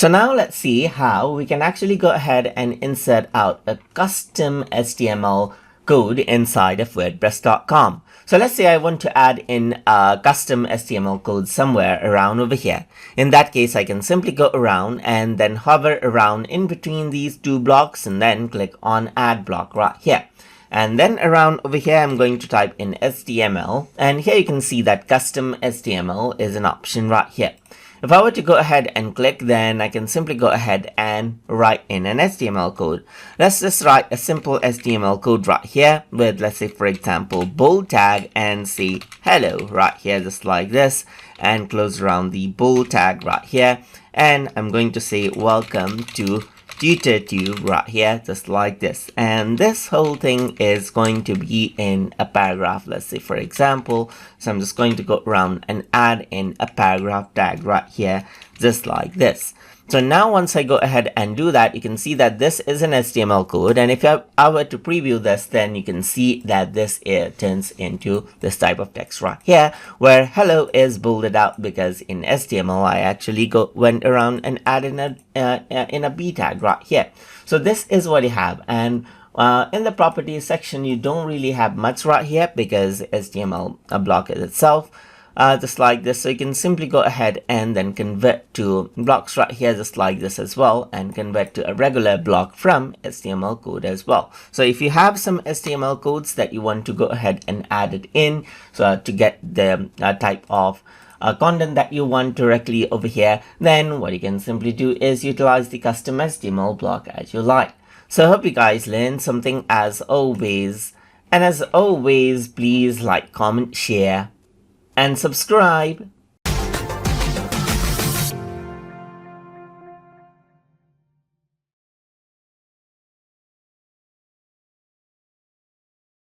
So now let's see how we can actually go ahead and insert out a custom HTML code inside of wordpress.com. So let's say I want to add in a custom HTML code somewhere around over here. In that case, I can simply go around and then hover around in between these two blocks and then click on add block right here. And then around over here, I'm going to type in HTML, and here you can see that custom HTML is an option right here. If I were to go ahead and click, then I can simply go ahead and write in an HTML code. Let's just write a simple HTML code right here with, let's say, for example, bold tag and say hello right here, just like this, and close around the bold tag right here. And I'm going to say welcome to TutorTube right here, just like this. And this whole thing is going to be in a paragraph, let's say, for example. So I'm just going to go around and add in a paragraph tag right here, just like this. So now once I go ahead and do that, you can see that this is an HTML code. And if I were to preview this, then you can see that this turns into this type of text right here, where hello is bolded out because in HTML, I actually went around and added in a B tag right here. So this is what you have. And in the properties section, you don't really have much right here because HTML block is itself. Just like this. So you can simply go ahead and then convert to blocks right here, just like this as well, and convert to a regular block from HTML code as well. So if you have some HTML codes that you want to go ahead and add it in, so to get the type of content that you want directly over here, then what you can simply do is utilize the custom HTML block as you like. So I hope you guys learned something as always. And as always, please like, comment, share, and subscribe.